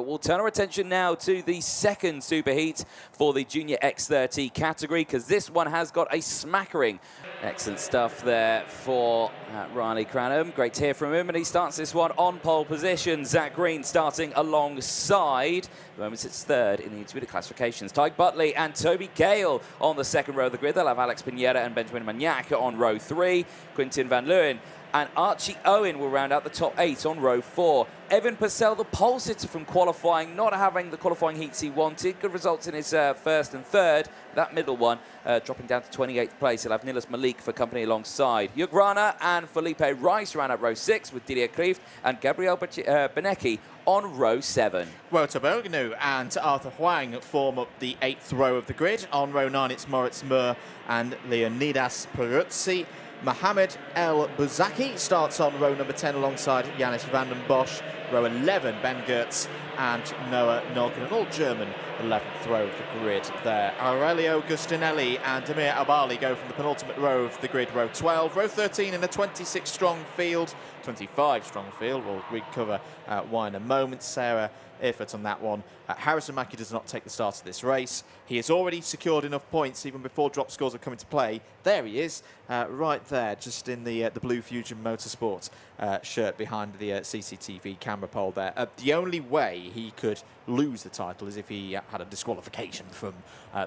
but we'll turn our attention now to the second superheat for the Junior X30 category, because this one has got a smackering. Excellent stuff there for Riley Cranham. Great to hear from him, and he starts this one on pole position. Zach Green starting alongside. At the moment it's third in the intermediate classifications. Tyke Butley and Toby Gale on the second row of the grid. They'll have Alex Pineda and Benjamin Magnac on row 3. Quintin van Leeuwen and Archie Owen will round out the top 8 on row 4. Evan Purcell, the pole sitter from qualifying, not having the qualifying heats he wanted. Good results in his first and third. That middle one dropping down to 28th place. He'll have Nilas Malik for company alongside. Hugh Rana and Felipe Rice round out row 6 with Didier Krieft and Gabriel Benecki on row 7. Wouter Bergenu and Arthur Huang form up the 8th row of the grid. On row 9 it's Moritz Mur and Leonidas Peruzzi. Mohamed El Bouzaki starts on row number 10 alongside Janis van den Bosch. Row 11, Ben Gertz and Noah Nolken, an all-German 11th row of the grid there. Aurelio Gustinelli and Amir Abali go from the penultimate row of the grid, row 12. Row 13 in a 26-strong field, 25-strong field. We'll recover why in a moment. Sarah Effort on that one. Harrison Mackie does not take the start of this race. He has already secured enough points even before drop scores have come into play. There he is, right there, just in the Blue Fusion Motorsport shirt behind the CCTV camera pole there. The only way he could lose the title is if he had a disqualification from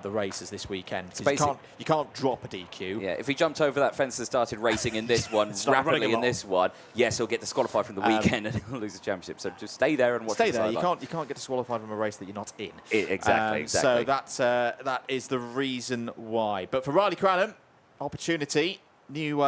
the races this weekend. You can't drop a DQ. Yeah, if he jumped over that fence and started racing in this one, rapidly in this one, yes, he'll get disqualified from the weekend and he'll lose the championship. So just stay there and watch. Stay there. You can't get disqualified from a race that you're not in. Exactly. So that is the reason why. But for Riley Cranham, opportunity, new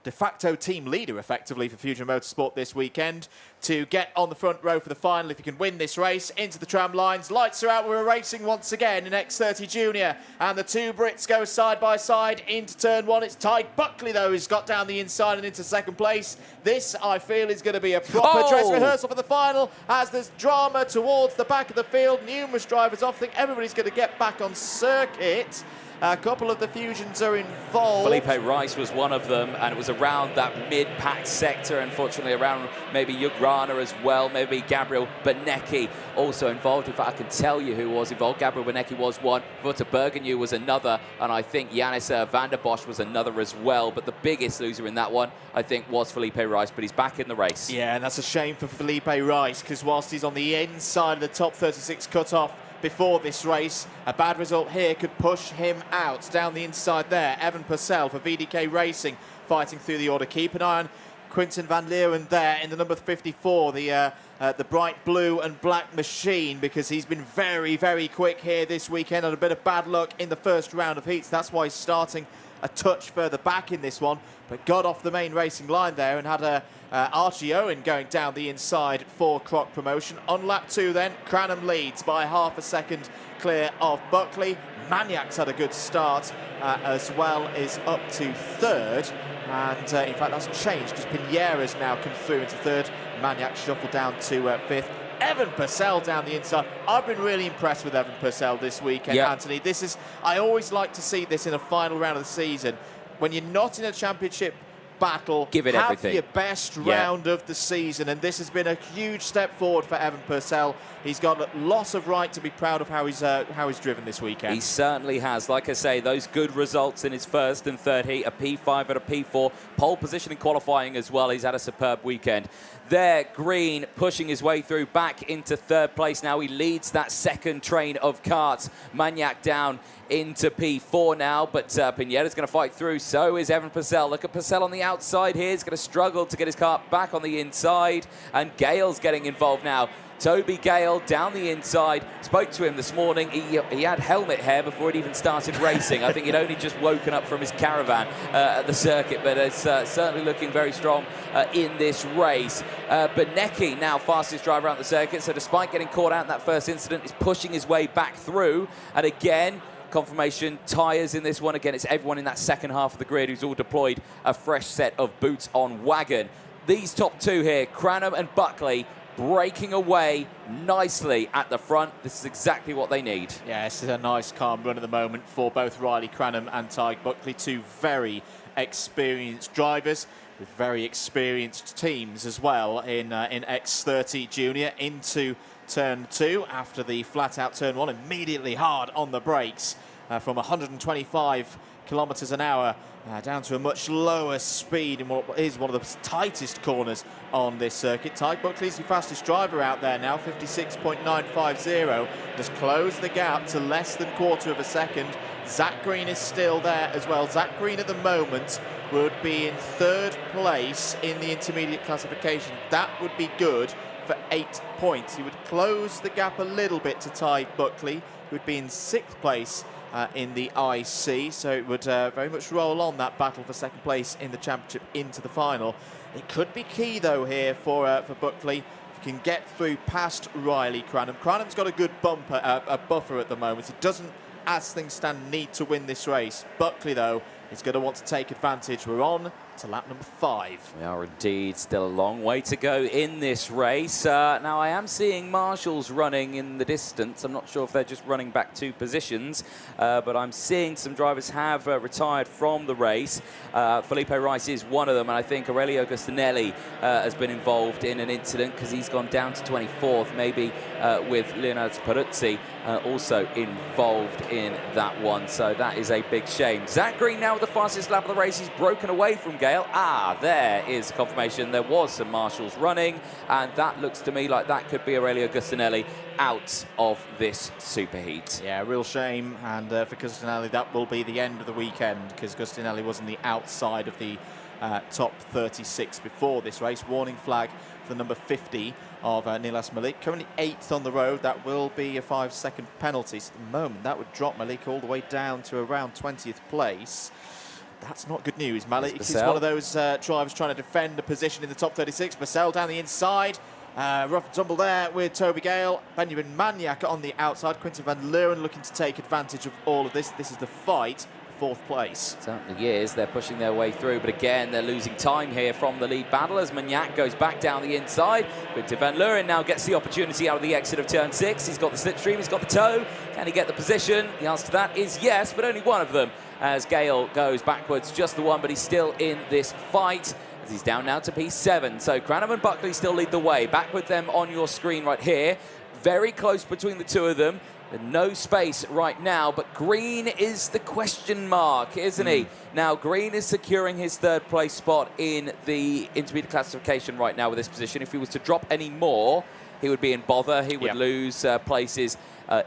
de facto team leader, effectively, for Fusion Motorsport this weekend, to get on the front row for the final. If you can win this race, into the tram lines. Lights are out. We're racing once again in X30 Junior. And the two Brits go side by side into turn 1. It's Tyke Butley, though, who's got down the inside and into second place. This, I feel, is going to be a proper dress rehearsal for the final, as there's drama towards the back of the field. Numerous drivers off. I think everybody's going to get back on circuit. A couple of the Fusions are involved. Felipe Rice was one of them, and it was around that mid-pack sector, unfortunately, around maybe Hugh Rana as well, maybe Gabriel Benecki also involved. In fact, I can tell you who was involved. Gabriel Benecki was one, Wouter Bergenu was another, and I think Janis van der Bosch was another as well. But the biggest loser in that one, I think, was Felipe Rice, but he's back in the race. Yeah, and that's a shame for Felipe Rice, because whilst he's on the inside of the top 36 cut-off before this race, a bad result here could push him out. Down the inside there, Evan Purcell for VDK Racing fighting through the order. Keep an eye on Quintin van Leeuwen there in the number 54, the bright blue and black machine, because he's been very, very quick here this weekend. Had a bit of bad luck in the first round of heats. That's why he's starting a touch further back in this one, but got off the main racing line there and had Archie Owen going down the inside for Croc Promotion. On lap 2 then, Cranham leads by half a second clear of Buckley. Maniac's had a good start as well, is up to third. And in fact, that's changed because Pinheira's now come through into third. Maniac shuffled down to fifth. Evan Purcell down the inside. I've been really impressed with Evan Purcell this weekend, Anthony. I always like to see this in a final round of the season. When you're not in a championship battle, give it everything. Have your best round of the season, and this has been a huge step forward for Evan Purcell. He's got lots of right to be proud of how he's driven this weekend. He certainly has. Like I say, those good results in his first and third heat, a P5 and a P4, pole position in qualifying as well. He's had a superb weekend. There, Green pushing his way through back into third place. Now he leads that second train of karts. Magnac down into P4 now, but Pineda's going to fight through. So is Evan Purcell. Look at Purcell on the outside here. He's going to struggle to get his kart back on the inside, and Gale's getting involved now. Toby Gale down the inside. Spoke to him this morning. He had helmet hair before he'd even started racing. I think he'd only just woken up from his caravan at the circuit, but it's certainly looking very strong in this race. Benecki, now fastest driver out the circuit, so despite getting caught out in that first incident, is pushing his way back through. And again, confirmation, tyres in this one. Again, it's everyone in that second half of the grid who's all deployed a fresh set of boots on wagon. These top two here, Cranham and Buckley, breaking away nicely at the front. This is exactly what they need. Yeah, this is a nice calm run at the moment for both Riley Cranham and Tyke Buckley, two very experienced drivers with very experienced teams as well in X30 Junior. Into turn 2 after the flat-out turn 1. Immediately hard on the brakes from 125 kilometres an hour down to a much lower speed in what is one of the tightest corners on this circuit. Ty Buckley's the fastest driver out there now, 56.950. Just closed the gap to less than quarter of a second. Zach Green is still there as well. Zach Green at the moment would be in 3rd place in the intermediate classification. That would be good for 8 points. He would close the gap a little bit to Ty Buckley, who would be in 6th place in the IC, so it would very much roll on that battle for 2nd place in the championship into the final. It could be key though here for Buckley. If he can get through past Riley Cranham. Cranham's got a good a buffer at the moment. He doesn't, as things stand, need to win this race. Buckley though is going to want to take advantage. We're on to lap number 5. We are indeed still a long way to go in this race. Now I am seeing marshals running in the distance. I'm not sure if they're just running back 2 positions, but I'm seeing some drivers have retired from the race. Felipe Rice is one of them, and I think Aurelio Gustinelli has been involved in an incident because he's gone down to 24th, maybe with Leonardo Peruzzi also involved in that one. So that is a big shame. Zach Green now with the fastest lap of the race. He's broken away from Gale. There is confirmation there was some marshals running, and that looks to me like that could be Aurelio Gustinelli out of this superheat. Yeah, real shame, and for Gustinelli that will be the end of the weekend, because Gustinelli was on the outside of the top 36 before this race. Warning flag for number 50 of Nilas Malik, currently 8th on the road. That will be a 5-second penalty. So at the moment that would drop Malik all the way down to around 20th place. That's not good news. Malik is one of those drivers trying to defend a position in the top 36. Marcel down the inside. Rough tumble there with Toby Gale. Benjamin Maniac on the outside. Quinten van Leeuwen looking to take advantage of all of this. This is the fight. 4th place. Certainly is. They're pushing their way through, but again, they're losing time here from the lead battle as Maniac goes back down the inside. Quinten van Leeuwen now gets the opportunity out of the exit of turn 6. He's got the slipstream, he's got the toe. Can he get the position? The answer to that is yes, but only one of them as Gale goes backwards. Just the one, but he's still in this fight as he's down now to P7. So Cranham and Buckley still lead the way. Back with them on your screen right here. Very close between the two of them. No space right now, but Green is the question mark, isn't he? Now, Green is securing his 3rd place spot in the intermediate classification right now with this position. If he was to drop any more, he would be in bother. He would lose places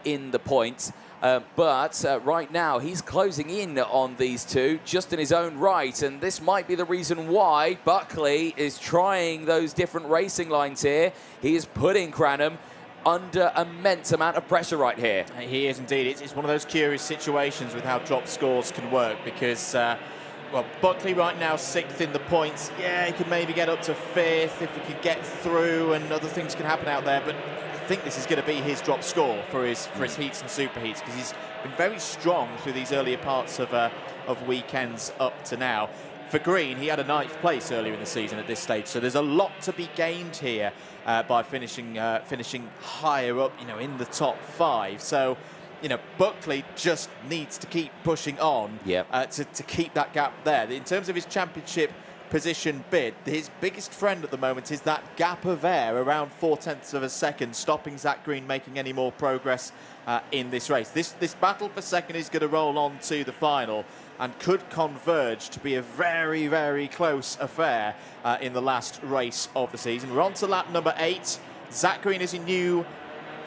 in the points. But right now, he's closing in on these two just in his own right. And this might be the reason why Buckley is trying those different racing lines here. He is putting Cranham under immense amount of pressure right here. He is indeed. It's one of those curious situations with how drop scores can work, because well, Buckley right now 6th in the points. Yeah, he could maybe get up to 5th if he could get through, and other things can happen out there, but I think this is going to be his drop score for his heats and superheats, because he's been very strong through these earlier parts of weekends up to now. For Green, he had a 9th place earlier in the season at this stage, so there's a lot to be gained here by finishing higher up, in the top 5. So, Buckley just needs to keep pushing on to keep that gap there. In terms of his championship position bid, his biggest friend at the moment is that gap of air around 0.4 of a second, stopping Zach Green making any more progress in this race. This battle for 2nd is going to roll on to the final and could converge to be a very, very close affair in the last race of the season. We're on to lap number 8. Zach Green is a new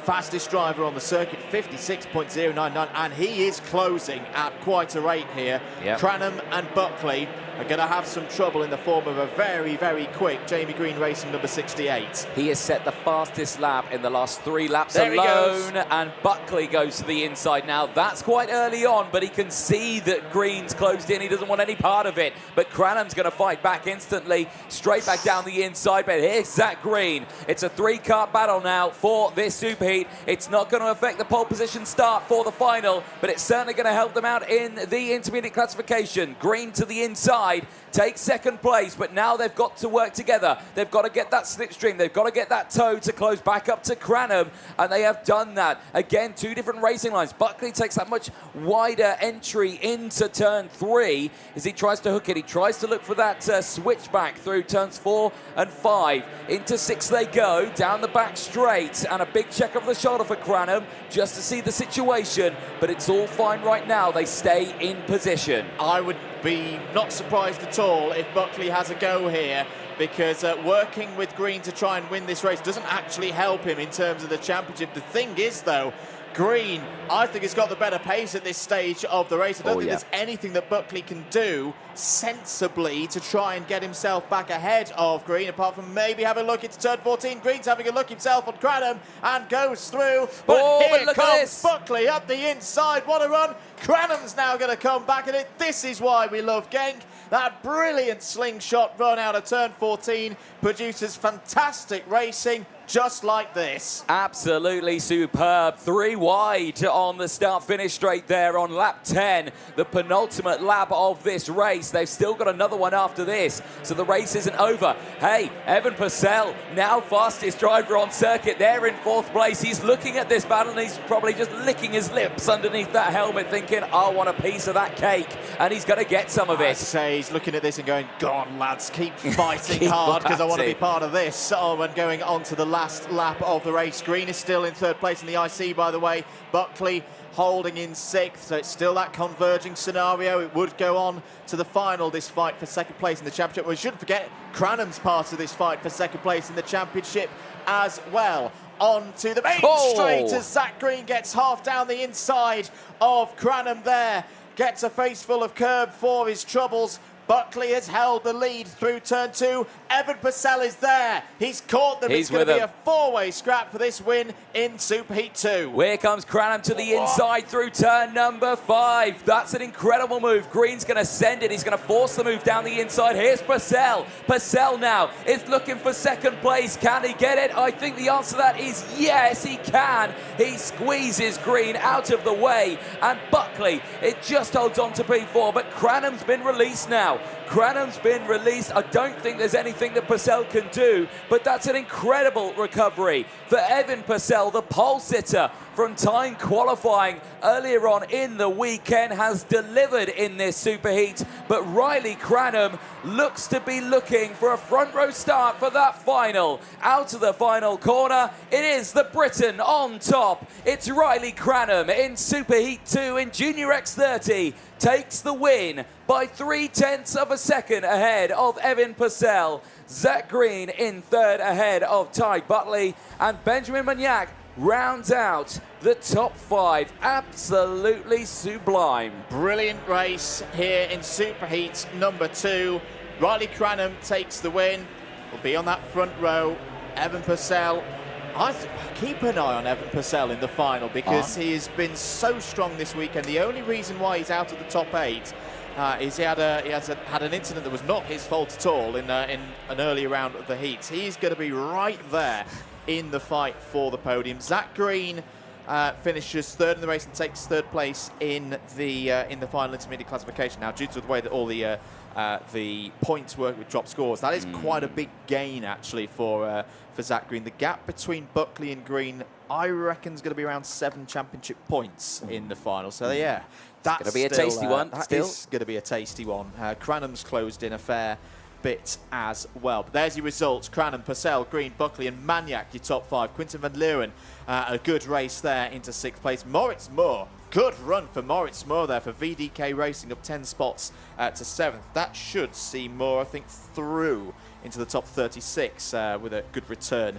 fastest driver on the circuit, 56.099, and he is closing at quite a rate here. Cranham and Buckley are going to have some trouble in the form of a very, very quick Jamie Green Racing number 68. He has set the fastest lap in the last 3 laps alone, and Buckley goes to the inside now. That's quite early on, but he can see that Green's closed in. He doesn't want any part of it, but Cranham's going to fight back instantly, straight back down the inside. But here's Zach Green. It's a 3-car battle now for this superheat. It's not going to affect the pole position start for the final, but it's certainly going to help them out in the intermediate classification. Green to the inside, takes second place, but now they've got to work together. They've got to get that slipstream. They've got to get that toe to close back up to Cranham, and they have done that. Again, two different racing lines. Buckley takes that much wider entry into turn 3 as he tries to hook it. He tries to look for that switchback through turns 4 and 5. Into 6 they go, down the back straight, and a big check over the shoulder for Cranham just to see the situation, but it's all fine right now. They stay in position. I would be not surprised at all if Buckley has a go here, because working with Green to try and win this race doesn't actually help him in terms of the championship. The thing is, though, Green, I think, has got the better pace at this stage of the race. I don't think there's anything that Buckley can do sensibly to try and get himself back ahead of Green, apart from maybe have a look into turn 14. Green's having a look himself on Cranham and goes through. But here comes Buckley up the inside. What a run. Cranham's now going to come back at it. This is why we love Genk. That brilliant slingshot run out of turn 14 produces fantastic racing just like this. Absolutely superb. 3 wide on the start-finish straight there on lap 10, the penultimate lap of this race. They've still got another one after this, so the race isn't over. Hey, Evan Purcell, now fastest driver on circuit. They're in 4th place. He's looking at this battle, and he's probably just licking his lips underneath that helmet, thinking, I want a piece of that cake, and he's going to get some of it. I'd say he's looking at this and going, go on, lads, keep fighting hard, because I want to be part of this. Oh, and going on to the last lap of the race. Green is still in 3rd place in the IC, by the way. Buckley holding in 6th, so it's still that converging scenario. It would go on to the final, this fight for 2nd place in the championship. We shouldn't forget Cranham's part of this fight for 2nd place in the championship as well. On to the main straight as Zach Green gets half down the inside of Cranham there. Gets a face full of curb for his troubles. Buckley has held the lead through turn 2. Evan Purcell is there. He's caught them. It's going to be a 4-way scrap for this win in Superheat 2. Here comes Cranham to the inside through turn number 5. That's an incredible move. Green's going to send it. He's going to force the move down the inside. Here's Purcell. Purcell now is looking for 2nd place. Can he get it? I think the answer to that is yes, he can. He squeezes Green out of the way. And Buckley, it just holds on to P4, but Cranham's been released now. Cranham's been released. I don't think there's anything that Purcell can do, but that's an incredible recovery for Evan Purcell, the pole sitter from time qualifying earlier on in the weekend, has delivered in this superheat. But Riley Cranham looks to be looking for a front row start for that final. Out of the final corner, it is the Briton on top. It's Riley Cranham in Superheat 2 in Junior X30. Takes the win by 0.3 of a second ahead of Evan Purcell. Zach Green in 3rd ahead of Ty Buckley, and Benjamin Magnac rounds out the top 5. Absolutely sublime. Brilliant race here in Superheat number 2. Riley Cranham takes the win. Will be on that front row. Evan Purcell. Keep an eye on Evan Purcell in the final, because he has been so strong this weekend. The only reason why he's out of the top 8 is he had an incident that was not his fault at all in an earlier round of the heats. He's going to be right there in the fight for the podium. Zach Green finishes 3rd in the race and takes 3rd place in the final intermediate classification. Now, due to the way that all the points work with drop scores, that is quite a big gain actually for Zach Green. The gap between Buckley and Green, I reckon, is going to be around 7 championship points in the final. So yeah, that's going to be a tasty one. That is going to be a tasty one. Cranham's closed in a fair bit as well. But there's your results. Cranham, Purcell, Green, Buckley and Magnac, your top 5. Quinton van Leeuwen, a good race there into 6th place. Moritz Moore, good run for Moritz Moore there for VDK Racing, up 10 spots to 7th. That should see Moore, I think, through into the top 36 with a good return